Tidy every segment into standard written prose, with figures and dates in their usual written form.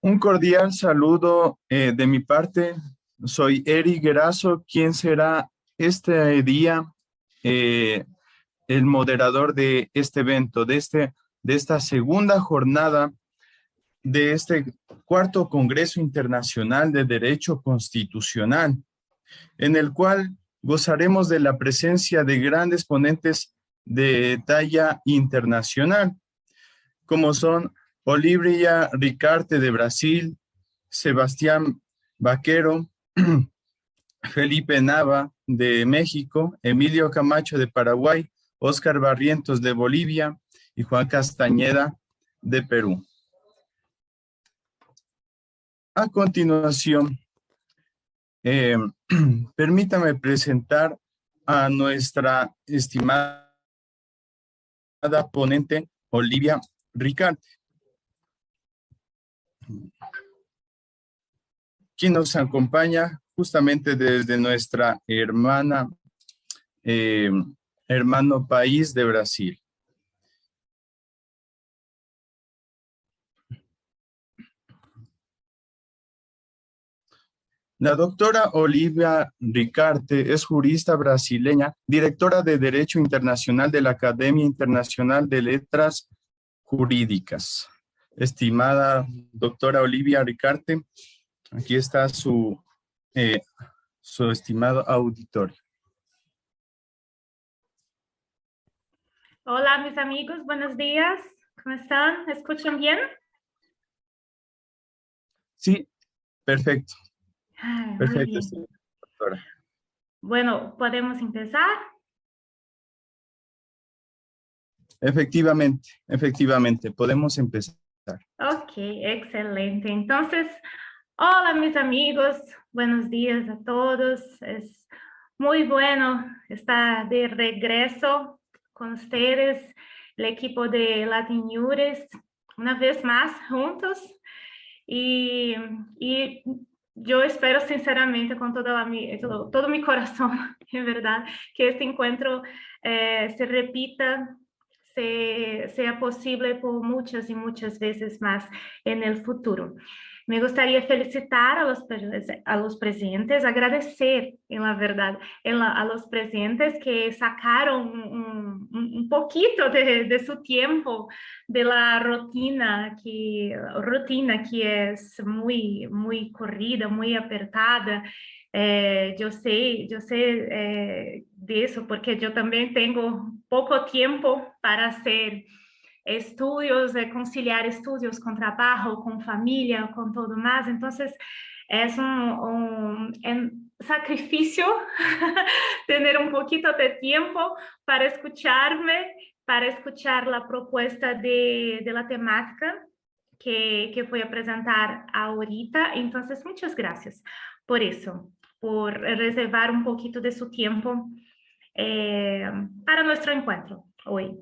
Un cordial saludo de mi parte. Soy Eri Guerazo, quien será este día eh, el moderador de este evento, de esta segunda jornada de este cuarto Congreso Internacional de Derecho Constitucional, en el cual gozaremos de la presencia de grandes ponentes de talla internacional, como son Olivia Ricarte de Brasil, Sebastián Vaquero, Felipe Nava de México, Emilio Camacho de Paraguay, Óscar Barrientos de Bolivia y Juan Castañeda de Perú. A continuación, permítame presentar a nuestra estimada ponente Olivia Ricarte, quien nos acompaña justamente desde nuestra hermano país de Brasil. La doctora Olivia Ricarte es jurista brasileña, directora de Derecho Internacional de la Academia Internacional de Letras Jurídicas. Estimada doctora Olivia Ricarte, aquí está su estimado auditorio. Hola, mis amigos, buenos días. ¿Cómo están? ¿Me escuchan bien? Sí, perfecto. Muy Perfecto, bien. doctora. Bueno, ¿podemos empezar? Efectivamente, podemos empezar. Ok, excelente. Entonces, hola, mis amigos, buenos días a todos. Es muy bueno estar de regreso con ustedes, el equipo de Latin Juris, una vez más juntos. Y yo espero sinceramente con todo mi corazón, en verdad, que este encuentro se repita, sea posible por muchas y muchas veces más en el futuro. Me gustaría felicitar a los presentes, agradecer, en la verdad, a los presentes que sacaron un poquito de su tiempo de la rutina que es muy corrida, muy apertada. Yo sé de eso porque yo también tengo poco tiempo para hacer estudios, conciliar estudios con trabajo, con familia, con todo más. Entonces, es un sacrificio tener un poquito de tiempo para escucharme, para escuchar la propuesta de la temática que voy a presentar ahorita. Entonces, muchas gracias por eso, por reservar un poquito de su tiempo para nuestro encuentro hoy.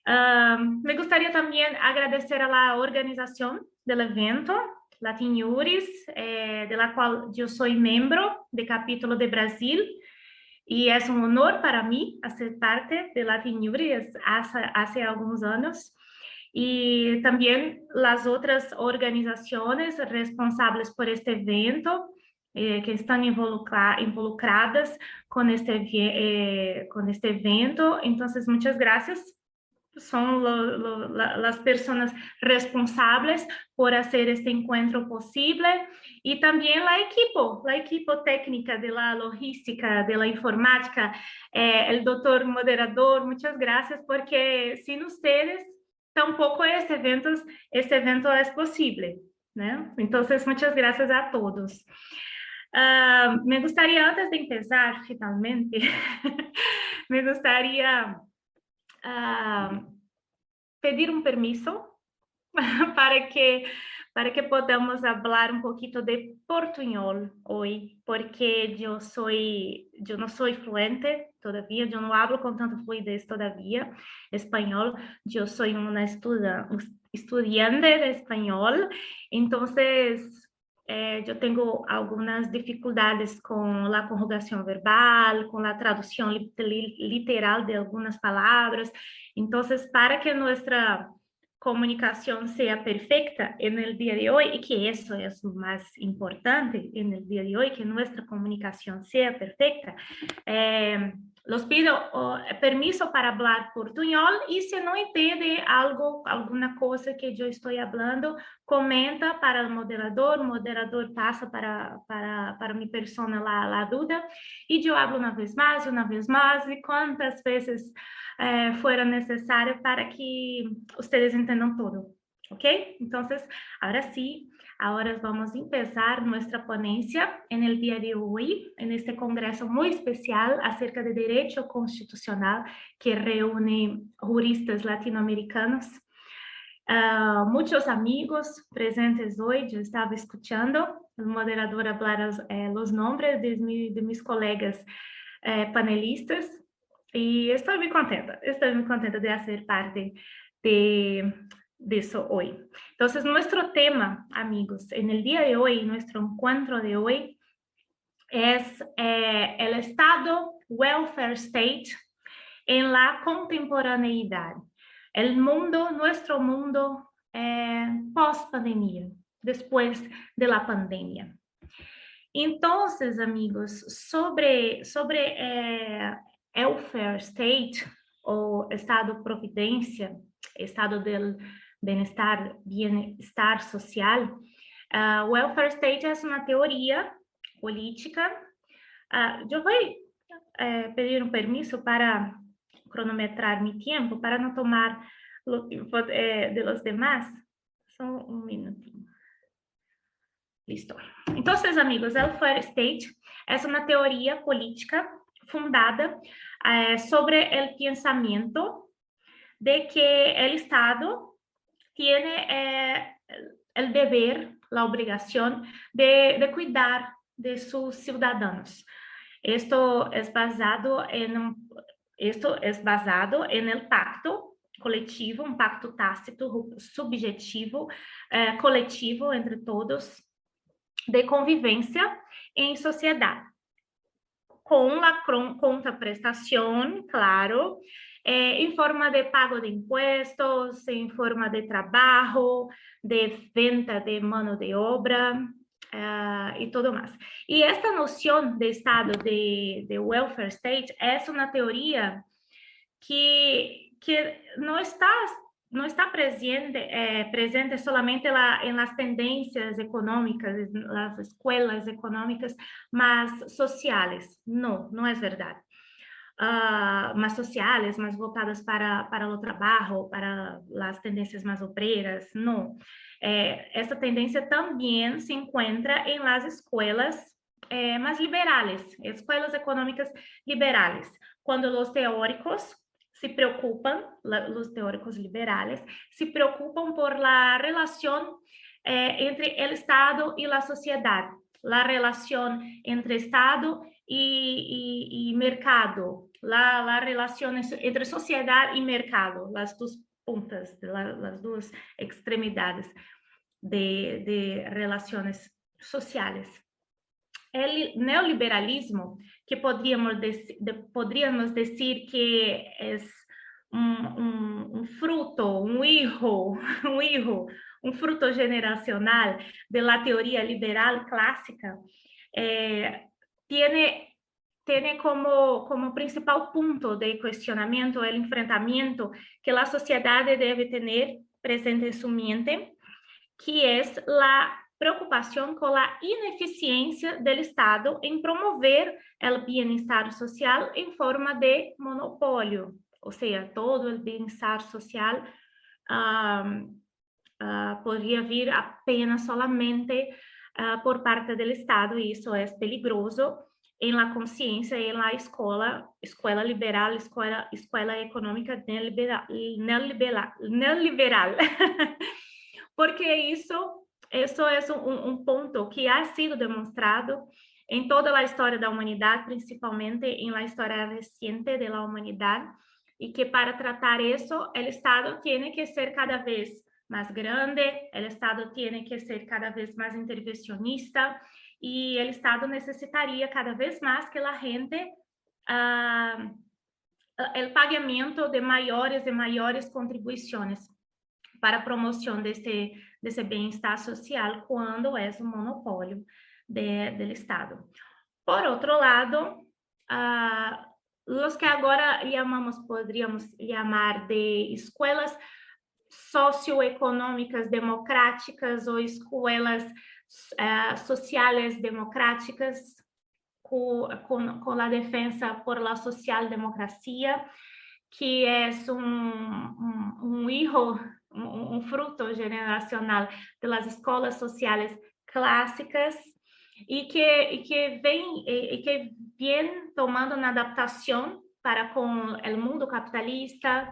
Me gustaría también agradecer a la organización del evento, Latin Juris, de la cual yo soy miembro de capítulo de Brasil, y es un honor para mí hacer parte de Latin Juris hace algunos años. Y también las otras organizaciones responsables por este evento, que están involucradas con este evento. Entonces, muchas gracias. Son las personas responsables por hacer este encuentro posible, y también la equipo técnica de la logística, de la informática, el doctor moderador, muchas gracias, porque sin ustedes tampoco este evento es posible, ¿no? Entonces, muchas gracias a todos. Me gustaría, antes de empezar, finalmente, me gustaría pedir un permiso para que podamos hablar un poquito de portuñol hoy, porque yo no soy fluente todavía, yo no hablo con tanta fluidez todavía español, yo soy una estudiante de español, entonces yo tengo algunas dificultades con la conjugación verbal, con la traducción literal de algunas palabras. Entonces, para que nuestra comunicación sea perfecta en el día de hoy, y que eso es lo más importante en el día de hoy, que nuestra comunicación sea perfecta. Los pido permiso para hablar portuñol, y si no entiende algo, alguna cosa que yo estoy hablando, comenta para el moderador pasa para mi persona la duda, y yo hablo una vez más, y cuantas veces fuera necesario para que ustedes entendan todo, ¿ok? Entonces, ahora sí, ahora vamos a empezar nuestra ponencia en el día de hoy, en este congreso muy especial acerca de derecho constitucional que reúne juristas latinoamericanos. Muchos amigos presentes hoy, yo estaba escuchando el moderador hablar los nombres de mis colegas panelistas, y estoy muy contenta de hacer parte de eso hoy. Entonces, nuestro tema, amigos, en el día de hoy, nuestro encuentro de hoy, es el Estado welfare state en la contemporaneidad. El mundo, nuestro mundo post-pandemia, después de la pandemia. Entonces, amigos, sobre welfare state, o estado providência, estado del bienestar social, welfare state es una teoría política. Yo voy a pedir un permiso para cronometrar mi tiempo, para no tomar lo tiempo de los demás. Só un minutinho. Listo. Entonces, amigos, el welfare state es una teoría política fundada sobre el pensamiento de que el Estado tiene el deber, la obligación de cuidar de sus ciudadanos. Esto es basado en el pacto coletivo, un pacto tácito, subjetivo, coletivo entre todos, de convivência em sociedade, com a contraprestação, claro, em forma de pago de impuestos, em forma de trabalho, de venta de mano de obra, e tudo mais. E esta noção de Estado de welfare state é uma teoria que não está presente solamente en las tendencias económicas, en las escuelas económicas más sociales. No es verdad. Más sociales, más voltadas para el trabajo, para las tendencias más obreras, no. Esta tendencia también se encuentra en las escuelas más liberales, escuelas económicas liberales, cuando los teóricos se preocupan, los teóricos liberales, se preocupan por la relación entre el Estado y la sociedad, la relación entre Estado y mercado, la relación entre sociedad y mercado, las dos puntas, las dos extremidades de relaciones sociales. El neoliberalismo, que podríamos decir que es un fruto, un fruto generacional de la teoría liberal clásica, tiene como principal punto de cuestionamiento el enfrentamiento que la sociedad debe tener presente en su mente, que es la preocupación con la ineficiencia del Estado en promover el bienestar social en forma de monopolio, o sea, todo el bienestar social podría vir apenas solamente por parte del Estado, y eso es peligroso en la conciencia y en la escuela liberal, escuela económica neoliberal. Porque eso es un punto que ha sido demostrado en toda la historia de la humanidad, principalmente en la historia reciente de la humanidad, y que para tratar eso, el Estado tiene que ser cada vez más grande, el Estado tiene que ser cada vez más intervencionista, y el Estado necesitaría cada vez más que la gente, el pagamento de mayores contribuciones. para promoção desse bem-estar social quando é um monopólio do Estado. Por outro lado, os que agora poderíamos chamar de escolas socioeconômicas democráticas ou escolas sociais democráticas, com a defesa por la socialdemocracia, que é um fruto generacional das escolas sociais clássicas e que vem tomando uma adaptação para com o mundo capitalista,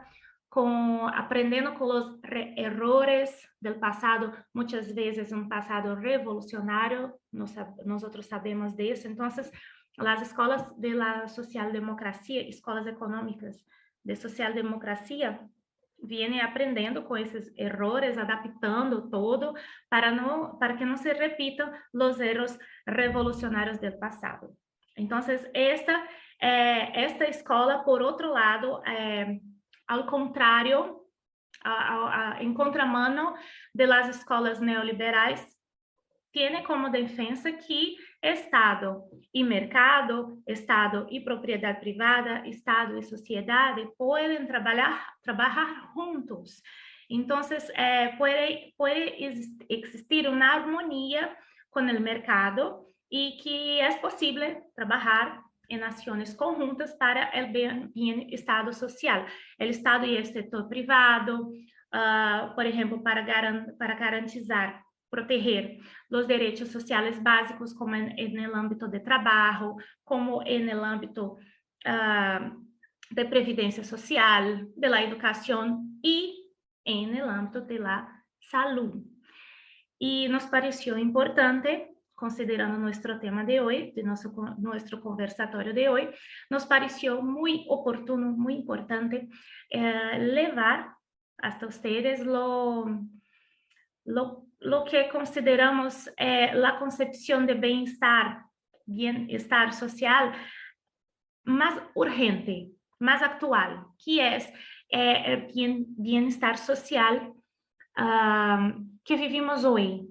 aprendendo com os errores do passado, muitas vezes um passado revolucionário, nós sabemos disso. Então, as escolas de la socialdemocracia, escolas econômicas de socialdemocracia, vêm aprendendo com esses errores, adaptando todo para que não se repitam os erros revolucionários do passado. Então, esta escola, por outro lado, ao contrário, em contramano das escolas neoliberais, tem como defesa que Estado e mercado, Estado e propriedade privada, Estado e sociedade podem trabalhar juntos. Então, pode existir uma harmonia com o mercado e que é possível trabalhar em ações conjuntas para o bem-estar social. O Estado e o setor privado, por exemplo, para garantizar, proteger os direitos sociais básicos, como no âmbito de trabalho, como no âmbito de previdência social, de la educação e no âmbito de la saúde. E nos pareceu importante, considerando nosso tema de hoje, de nosso conversatório de hoje, nos pareceu muito oportuno, muito importante levar hasta ustedes lo que consideramos a concepção de bem-estar social mais urgente, mais atual, que é bem-estar social que vivimos hoje.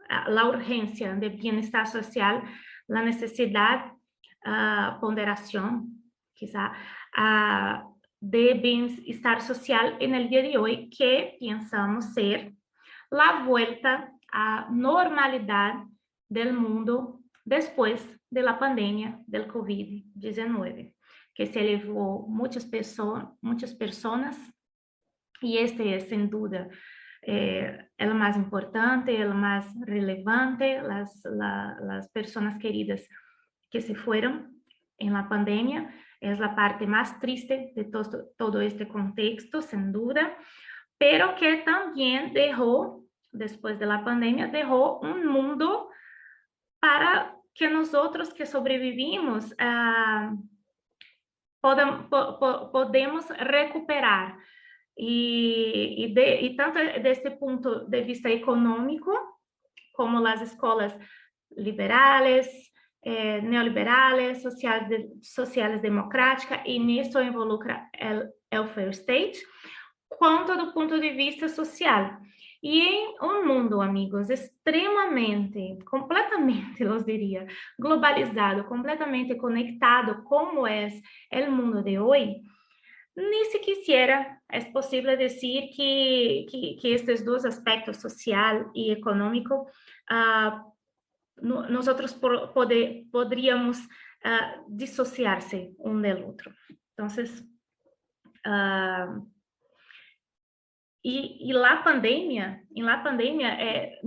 A urgência de bem-estar social, a necessidade, ponderação, quizá, de bem-estar social no dia de hoje, que pensamos ser a volta à normalidade do mundo depois da pandemia do Covid-19, que se levou muitas pessoas, e este é, sem dúvida, o mais importante, o mais relevante, as pessoas queridas que se foram na pandemia, é a parte mais triste de todo este contexto, sem dúvida, pero que também deixou, depois da pandemia, deixou um mundo para que nós outros que sobrevivimos podemos recuperar. E tanto desse ponto de vista econômico, como as escolas liberais, neoliberales, sociais democráticas, e nisso involucra o welfare state, quanto do ponto de vista social. E em um mundo, amigos, extremamente, completamente, eu diria, globalizado, completamente conectado, como é o mundo de hoje, nem se quisiera, é possível dizer que estes dois aspectos, social e econômico, nós poderíamos dissociar-se um do outro. Então, e a pandemia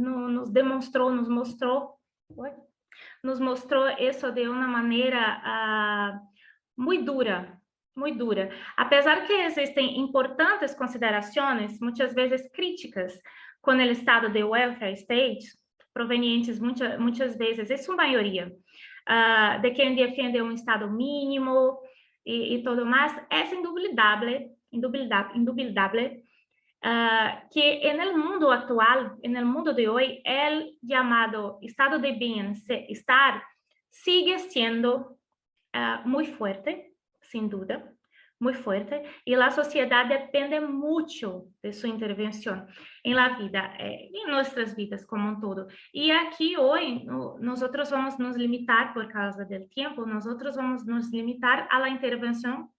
nos mostrou isso de uma maneira muito dura, muito dura. Apesar que existem importantes considerações, muitas vezes críticas, com o estado de welfare state, provenientes muitas vezes, em sua maioria, de quem defende um estado mínimo e tudo mais, é indubitável, que no mundo atual, no mundo de hoje, o chamado estado de bem-estar sigue sendo muito forte, sem dúvida, muy fuerte y la sociedad depende mucho de su intervención en la vida, en nuestras vidas como un todo. Y aquí hoy nosotros vamos a nos limitar, por causa del tiempo, nosotros vamos a nos limitar a la intervención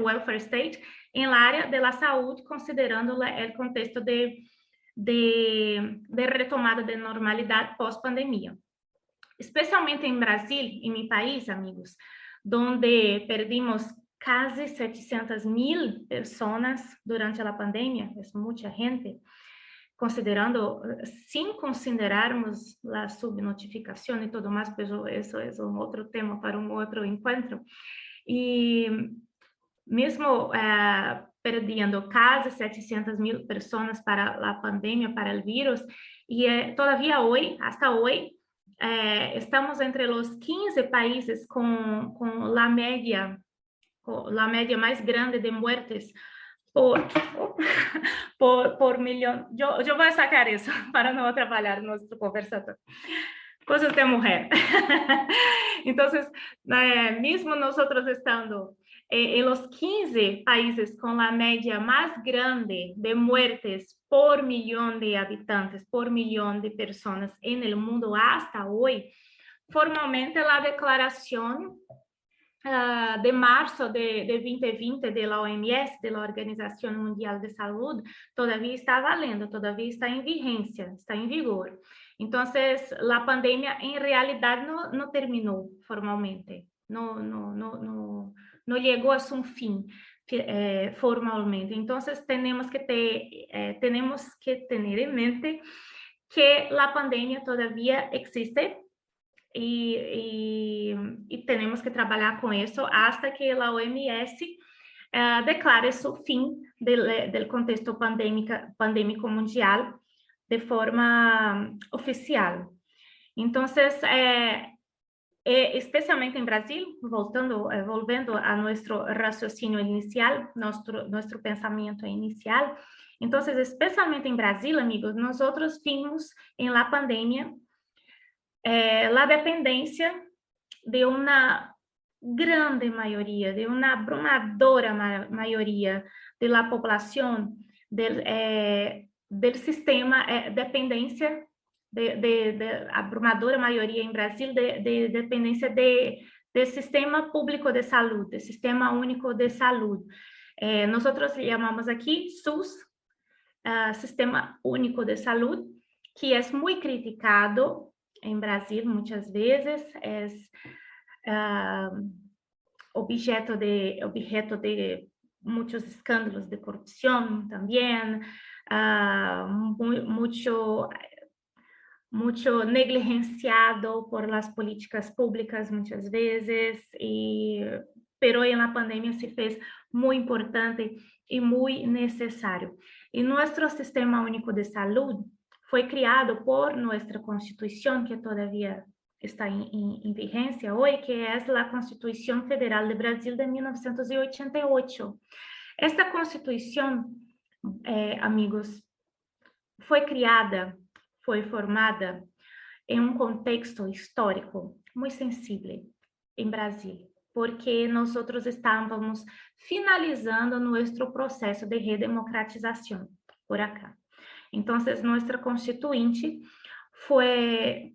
welfare state en el área de la salud, considerando el contexto de retomada de normalidad pós-pandemia. Especialmente en Brasil, en mi país, amigos, donde perdimos casi 700.000 personas durante la pandemia, es mucha gente, considerando, sin considerarmos la subnotificación y todo más, pero eso es un otro tema para un otro encuentro. Y mesmo perdiendo casi 700.000 personas para la pandemia, para el virus, y todavía hoy, hasta hoy, estamos entre los 15 países con la media más grande de muertes por millón. Yo voy a sacar eso para no atrapalhar nuestro conversatório. Cosas de mujer. Entonces, mismo nosotros estando en los 15 países con la media más grande de muertes por millón de habitantes, por millón de personas en el mundo hasta hoy, formalmente la declaración de março de 2020 de la OMS, de la Organización Mundial de Salud, todavía está valendo, todavía está en vigencia, está en vigor. Entonces, la pandemia en realidad no terminó formalmente, no llegó a su fin formalmente. Entonces, tenemos que tener en mente que la pandemia todavía existe, y tenemos que trabalhar com isso hasta que a OMS declare su fin del contexto pandêmico mundial de forma oficial. Então, especialmente em Brasil, volvendo a nosso raciocínio inicial, nosso pensamento inicial, então, especialmente em Brasil, amigos, nós vimos em la pandemia la dependencia de una grande mayoría, de una abrumadora mayoría de la población del sistema, dependencia de abrumadora mayoría en Brasil de dependencia del sistema público de salud, del sistema único de salud. Nosotros llamamos aquí SUS, Sistema Único de Salud, que es muy criticado em Brasil, muitas vezes, é objeto de muitos escândalos de corrupção também, muito negligenciado por las políticas públicas muitas vezes, pero en la pandemia se fez muito importante e muito necessário. E nosso Sistema Único de Saúde foi criado por nossa Constituição, que todavia está em vigência hoje, que é a Constituição Federal do Brasil de 1988. Esta Constituição, amigos, foi criada, foi formada em um contexto histórico muito sensível em Brasil, porque nós estávamos finalizando nosso processo de redemocratização por acá. Então, nossa Constituinte foi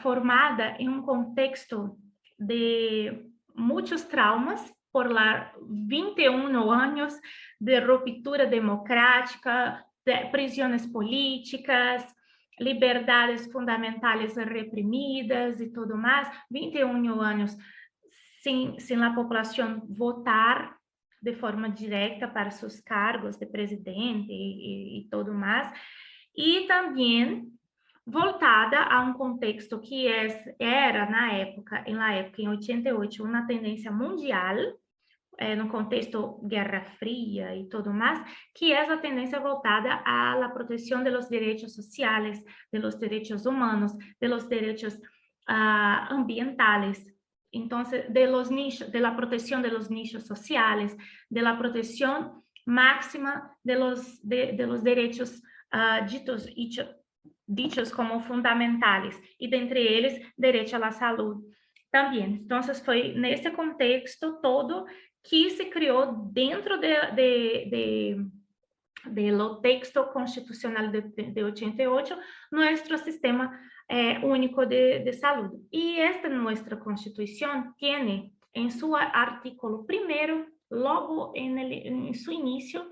formada em um contexto de muitos traumas por lá 21 anos de ruptura democrática, de prisões políticas, liberdades fundamentais reprimidas e tudo mais, 21 anos sem a população votar de forma direta para seus cargos de presidente e tudo mais, e também voltada a um contexto que era, na época, em 88, uma tendência mundial, no contexto Guerra Fria e tudo mais, que é a tendência voltada à proteção dos direitos sociais, dos direitos humanos, dos direitos ambientais. Entonces, de los nichos, de la protección de los nichos sociales, de la protección máxima de los derechos dichos como fundamentales, y de entre ellos, derecho a la salud también. Entonces, fue neste contexto todo que se criou dentro do texto constitucional de 88, nosso sistema único de saúde. E esta nossa Constituição tem em seu artículo primeiro, logo em seu início,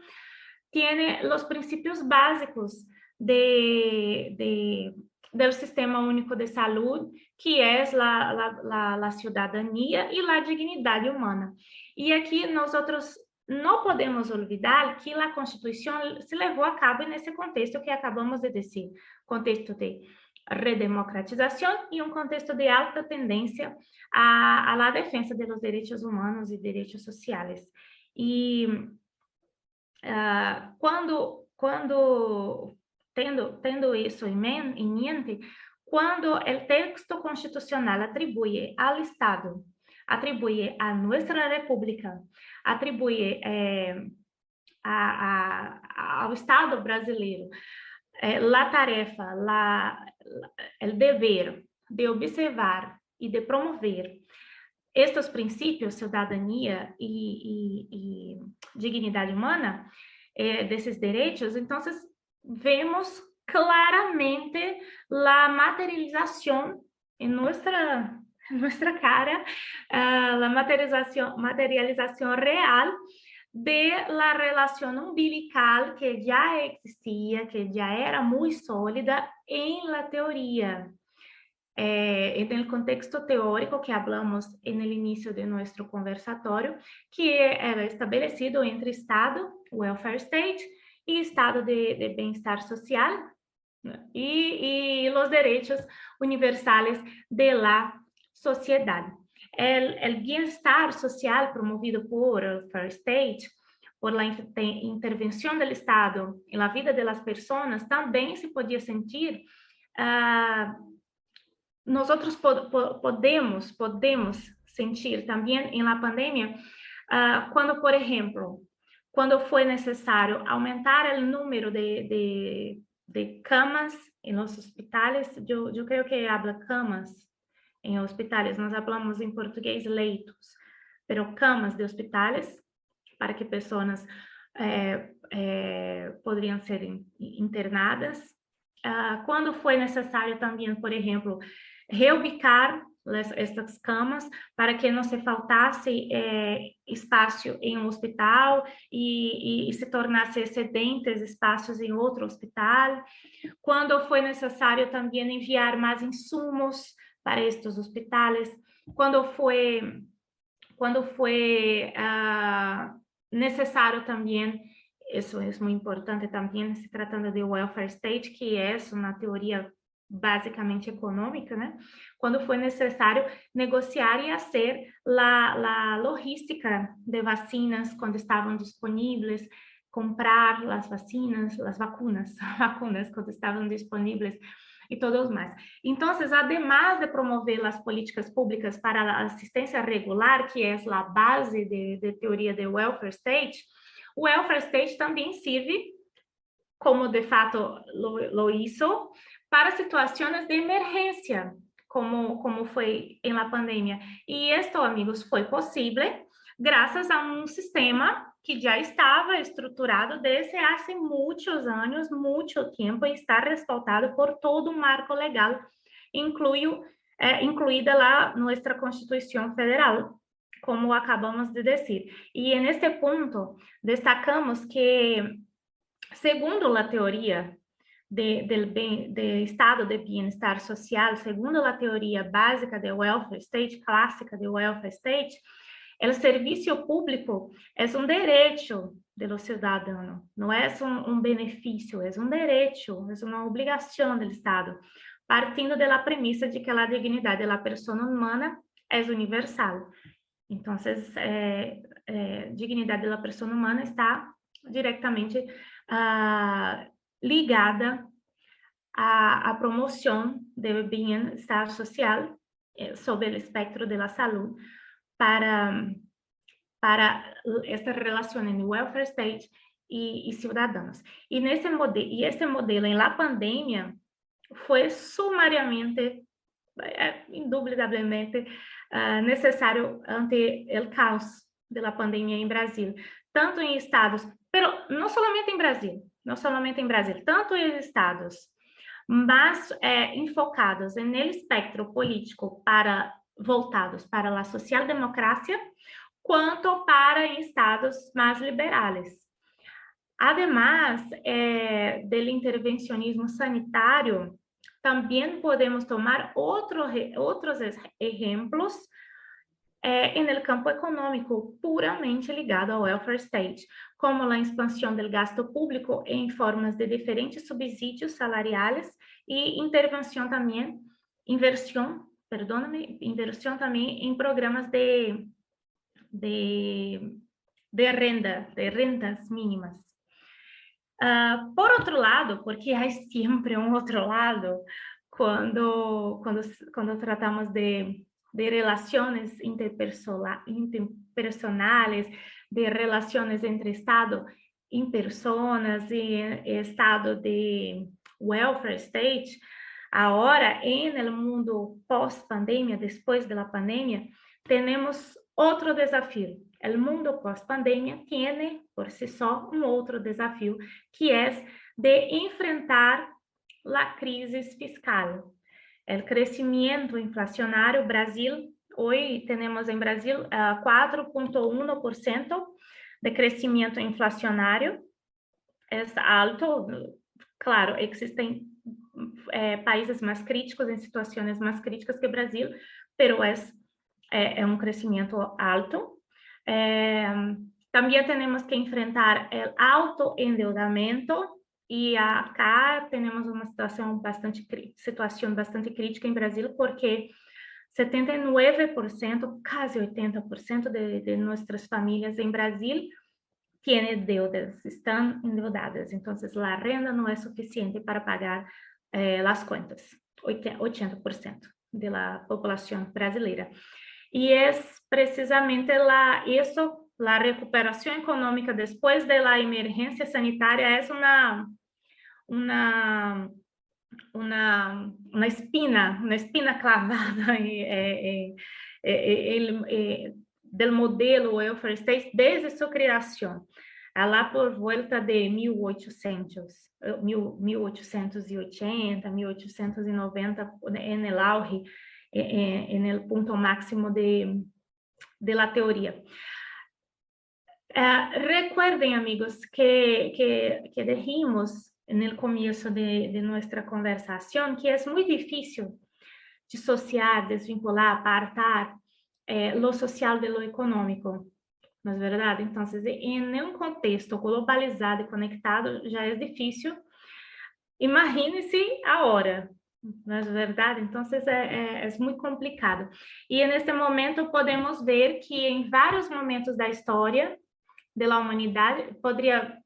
tem os princípios básicos del Sistema Único de Salud, que é a cidadania e a dignidade humana. E aqui nós não podemos olvidar que a Constituição se levou a cabo nesse contexto que acabamos de dizer, contexto de redemocratização e um contexto de alta tendência à la defesa dos direitos humanos e direitos sociais. E tendo isso em mente, quando o texto constitucional atribui ao Estado, atribui a nossa República, atribui ao Estado brasileiro a tarefa, o dever de observar e de promover estes princípios, cidadania e dignidade humana, desses direitos, então vemos claramente a materialização em nossa cara, a materialização real de la relação umbilical que já existia, que já era muito sólida em la teoria. No contexto teórico que hablamos no início de nosso conversatório, que era estabelecido entre Estado, welfare state, e Estado de bem-estar social, e os direitos universais de la sociedade. O bem-estar social promovido por welfare state, por la intervenção do Estado na vida das pessoas, também se podia sentir nós podemos sentir também em la pandemia, quando, por exemplo, quando foi necessário aumentar o número de camas em los hospitais, eu creio que habla camas em hospitais, nós falamos em português leitos, pero camas de hospitais, para que pessoas poderiam ser internadas. Quando foi necessário também, por exemplo, reubicar estas camas para que não se faltasse espaço em um hospital e se tornasse excedentes espaços em outro hospital. Quando foi necessário também enviar mais insumos para estes hospitais. Quando foi necessário também, isso é muito importante também, se tratando de welfare state, que é uma teoria basicamente econômica, né? Quando foi necessário negociar e fazer a logística de vacinas quando estavam disponíveis, comprar as vacinas, as vacunas quando estavam disponíveis e todos mais. Então, además de promover as políticas públicas para a assistência regular, que é a base de teoria de welfare state, o welfare state também serve, como de fato lo hizo, para situações de emergência, como foi em la pandemia. E isto, amigos, foi possível graças a um sistema que já estava estruturado desde há muitos anos, muito tempo, e está respaldado por todo o marco legal, incluída lá nossa Constituição Federal, como acabamos de dizer. E neste ponto, destacamos que, segundo a teoria de estado de bem-estar social, segundo a teoria básica de welfare state, clássica de welfare state, o serviço público é um direito do cidadão, não é um benefício, é um direito, é uma obrigação do Estado, partindo da premissa de que a dignidade da pessoa humana é universal. Então, dignidade da pessoa humana está diretamente ligada à promoção do bem-estar social sob o espectro da saúde para esta relação entre welfare state e cidadãos. E este modelo em la pandemia foi sumariamente, indubitavelmente necessário ante o caos de la pandemia em Brasil, tanto em estados, pero não somente em Brasil, não somente em Brasil, tanto em estados mais enfocados no espectro político voltados para a social-democracia, quanto para em estados mais liberais. Además del intervencionismo sanitario, también podemos tomar otros ejemplos en el campo econômico puramente ligado ao welfare state, como a expansão do gasto público em formas de diferentes subsídios salariais e inversão também em programas de rendas mínimas. Por outro lado, porque há sempre um outro lado, quando tratamos de relações interpersonais, de relações entre Estado em pessoas e Estado de welfare state, agora, no mundo pós-pandemia, depois da pandemia, temos outro desafio. O mundo pós-pandemia tem, por si só, um outro desafio, que é de enfrentar a crise fiscal. O crescimento inflacionário, Brasil, hoje temos em Brasil 4,1% de crescimento inflacionário, é alto, claro, existem países mais críticos, em situações mais críticas que o Brasil, mas é um crescimento alto. Também temos que enfrentar o alto endeudamento, e acá temos uma situação bastante crítica em Brasil, porque 79%, quase 80% de nossas famílias em Brasil têm deudas, estão endeudadas. Então, a renda não é suficiente para pagar as contas, 80% da população brasileira. E é precisamente isso, a recuperação econômica depois da emergência sanitária é uma espina clavada do modelo welfare state desde sua criação, lá por volta de 1880, 1890, no auge, no ponto máximo de la teoria. Recuerden, amigos, que dijimos no começo de nossa conversação que é muito difícil dissociar, desvincular, apartar lo social de lo econômico, não é verdade? Então, em um contexto globalizado e conectado, já é difícil. Imagine-se agora, não é verdade? Então, é muito complicado. E neste momento podemos ver que em vários momentos da história da humanidade, poderia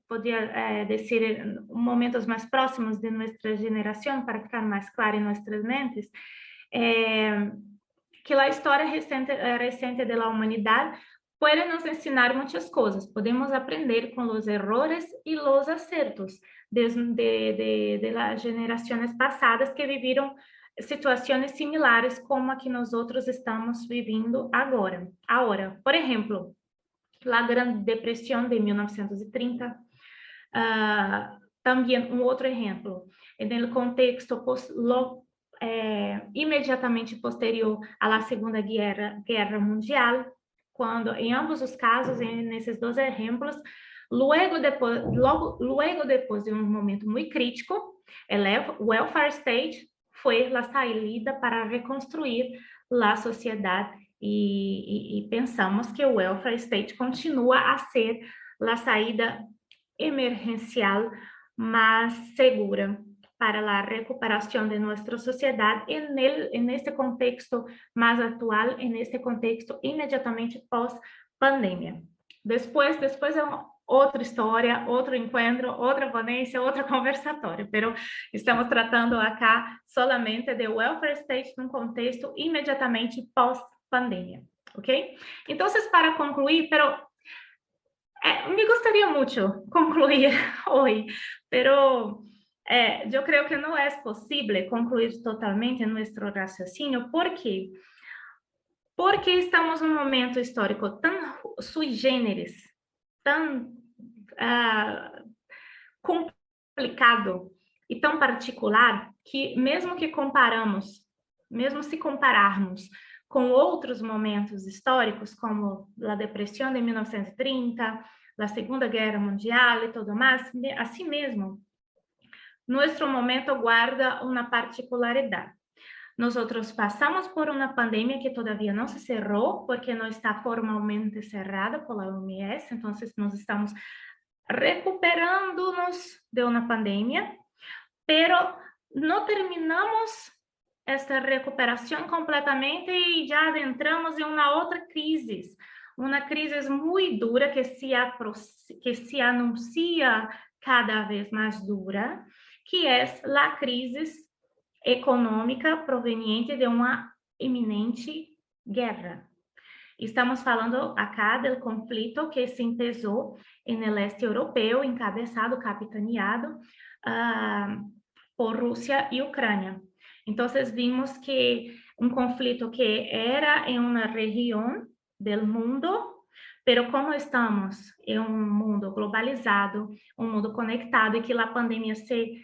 dizer momentos mais próximos de nossa geração, para ficar mais claro em nossas mentes, que a história recente da humanidade pode nos ensinar muitas coisas. Podemos aprender com os erros e os acertos de las gerações passadas que viviram situações similares como a que nós outros estamos vivendo agora. Por exemplo, a Grande Depressão de 1930, também um outro exemplo, no contexto imediatamente posterior à Segunda Guerra Mundial, quando, em ambos os casos, nesses dois exemplos, luego depois de um momento muito crítico, o welfare state foi a saída para reconstruir a sociedade, e pensamos que o welfare state continua a ser a saída emergencial mais segura para a recuperação de nossa sociedade neste contexto mais atual, neste contexto imediatamente pós-pandemia. Depois é outra história, outro encontro, outra ponência, outro conversatório, pero estamos tratando acá solamente de welfare state num contexto imediatamente pós-pandemia, ok? Então, para concluir, me gostaria muito concluir hoje, pero eu creio que não é possível concluir totalmente nosso raciocínio, porque porque estamos num momento histórico tão sui generis, tão complicado e tão particular, que mesmo se compararmos com outros momentos históricos, como a Depressão de 1930, a Segunda Guerra Mundial e tudo mais, assim mesmo, nosso momento guarda uma particularidade. Nós passamos por uma pandemia que todavia não se cerrou, porque não está formalmente cerrada pela OMS, então nós estamos recuperando-nos de uma pandemia, pero não terminamos esta recuperação completamente e já adentramos em uma outra crise muito dura que se anuncia cada vez mais dura, que é a crise econômica proveniente de uma iminente guerra. Estamos falando acá do conflito que se empezou no leste europeu, encabeçado, capitaneado por Rússia e Ucrânia. Então, vimos que um conflito que era em uma região do mundo, pero como estamos em um mundo globalizado, um mundo conectado, e que a pandemia se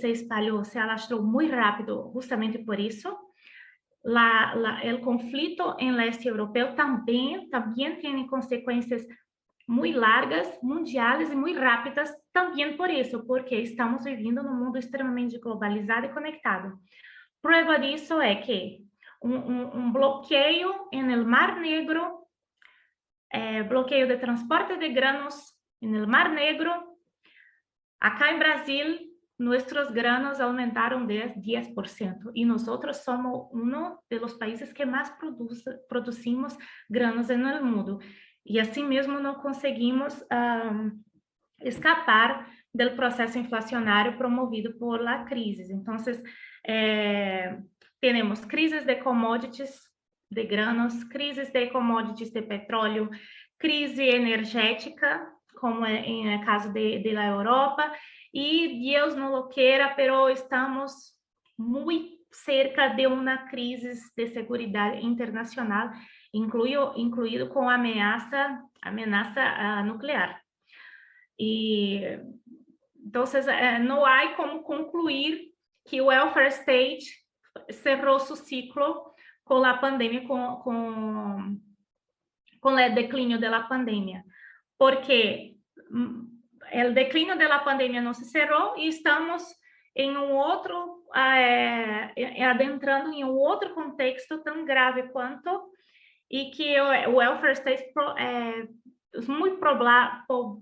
espalhou, se alastrou muito rápido, justamente por isso, o conflito em leste europeu também tem consequências muito largas, mundiais e muito rápidas, também por isso, porque estamos vivendo num mundo extremamente globalizado e conectado. Prova disso é que um bloqueio no Mar Negro, bloqueio de transporte de granos no Mar Negro, acá em Brasil, nossos granos aumentaram 10%, e nós somos um dos países que mais produzimos granos no mundo. E assim mesmo não conseguimos escapar do processo inflacionário promovido por la crise. Então, temos crises de commodities de granos, crises de commodities de petróleo, crise energética, como é no caso da Europa, e Deus não lo queira, pero estamos muito cerca de uma crise de segurança internacional, incluído com a ameaça nuclear. E então não há como concluir que o welfare state cerrou seu ciclo com a pandemia, com o declínio da pandemia, porque o declínio da pandemia não se cerrou e estamos em um outro, adentrando em um outro contexto tão grave quanto, e que o welfare state é muito provável.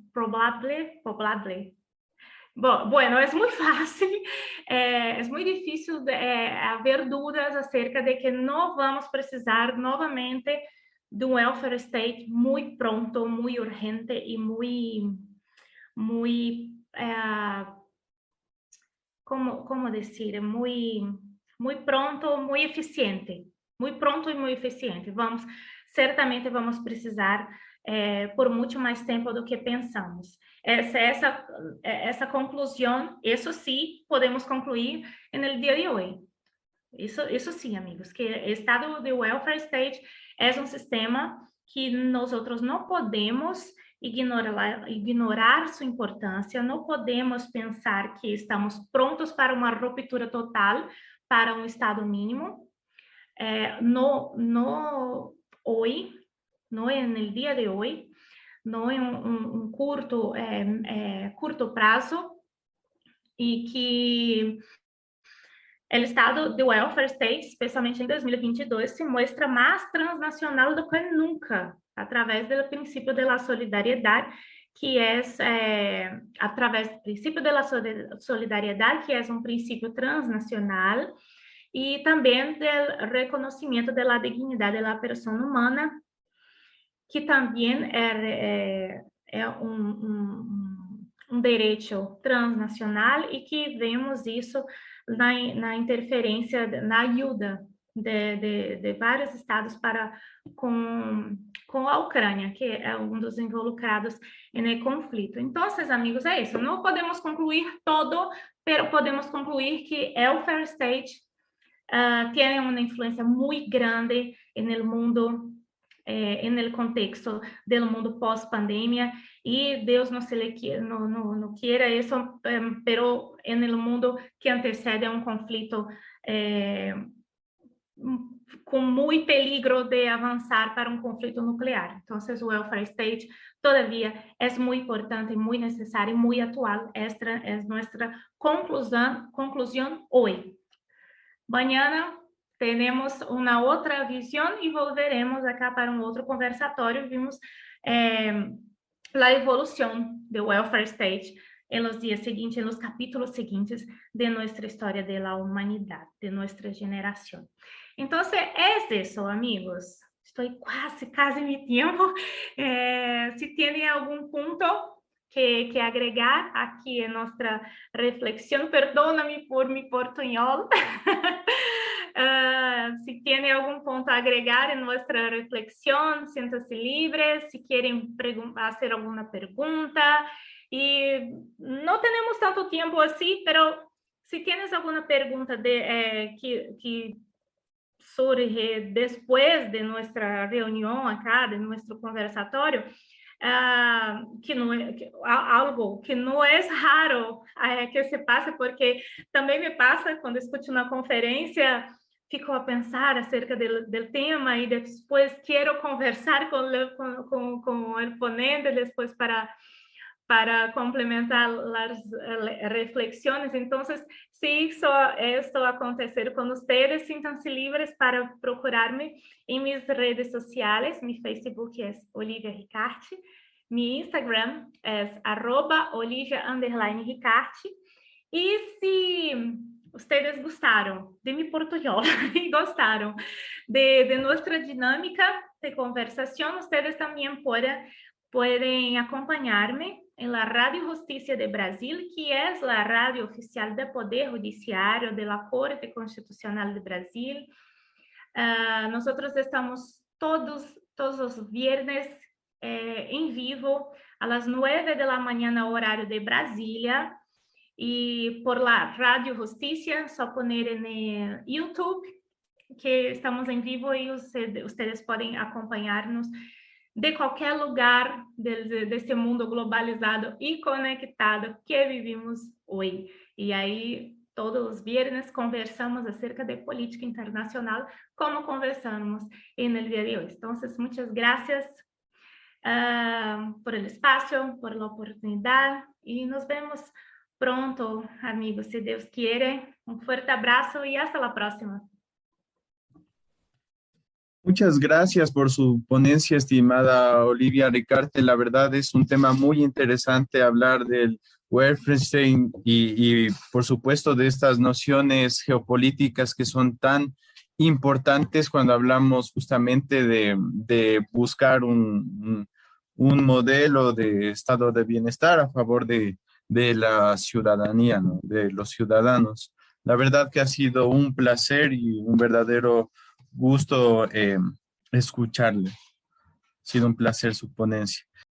Bueno, é muito fácil, é muito difícil haver dúvidas acerca de que não vamos precisar novamente de um welfare state muito pronto, muito urgente e muito, como dizer, muito pronto, muito eficiente. Muito pronto e muito eficiente. Certamente vamos precisar por muito mais tempo do que pensamos. Essa conclusão, isso sim, podemos concluir no dia de hoje. Isso sim, amigos, que o estado de welfare state é um sistema que nós outros não podemos ignorar sua importância, não podemos pensar que estamos prontos para uma ruptura total, para um estado mínimo. No hoy, no en el día de hoy, no en un curto prazo, e que o estado de welfare state, especialmente em 2022, se mostra mais transnacional do que nunca, através do princípio da solidariedade, que é através do princípio da solidariedade, que é um princípio transnacional, e também do reconhecimento da dignidade da pessoa humana, que também é um direito transnacional, e que vemos isso na interferência, na ajuda de vários estados com a Ucrânia, que é um dos involucrados no conflito. Então, amigos, é isso. Não podemos concluir todo, mas podemos concluir que welfare state tiene una influencia muy grande en el mundo, en el contexto del mundo post-pandemia, y Dios no se le quiere, no quiera eso, pero en el mundo que antecede a un conflicto com muito peligro de avançar para um conflito nuclear. Então, o welfare state todavia é muito importante, muito necessário, muito atual. Esta é nossa conclusão hoje. Mañana temos uma outra visão e volveremos acá para um outro conversatório. Vimos a evolução do welfare state em los dias seguintes, em los capítulos seguintes de nossa história da humanidade, de nossa geração. Então, é isso, amigos. Estou quase mi tempo. Se tem algum ponto que agregar aqui em nossa reflexão, perdona-me por mi portunhol. Se tem algum ponto a agregar em nossa reflexão, sinta-se livre. Se querem fazer alguma pergunta, e não temos tanto tempo assim, mas se tienes alguma pergunta que surge depois de nossa reunião acá, de nosso conversatório, que não é algo que não é raro que se passa, porque também me passa quando escuto uma conferência, fico a pensar acerca do tema e depois quero conversar com o ponente, depois para complementar as reflexões. Então, se isso acontecer com vocês, sintam-se livres para procurar-me em minhas redes sociais. Mi Facebook é Olivia Ricarte, mi Instagram é @Olivia_Ricarte. E se vocês gostaram de mi portunhol e gostaram de nossa dinâmica de conversação, vocês também podem acompanhar-me en la Radio Justicia de Brasil, que es la radio oficial del Poder Judiciario de la Corte Constitucional de Brasil. Nosotros estamos todos los viernes en vivo a las 9 de la mañana, horario de Brasilia, y por la Radio Justicia, só poner en YouTube que estamos en vivo y ustedes pueden acompañarnos de qualquer lugar desse mundo globalizado e conectado que vivimos hoje. E aí, todos os viernes, conversamos acerca de política internacional, como conversamos no dia de hoje. Então, muitas graças por el espaço, por la oportunidade, e nos vemos pronto, amigos, se Deus quiere. Um forte abraço e hasta la próxima. Muchas gracias por su ponencia, estimada Olivia Ricarte. La verdad es un tema muy interesante hablar del welfare state y por supuesto, de estas nociones geopolíticas que son tan importantes cuando hablamos justamente de buscar un modelo de estado de bienestar a favor de la ciudadanía, ¿no? De los ciudadanos. La verdad que ha sido un placer y un verdadero gusto escucharle. Ha sido un placer su ponencia.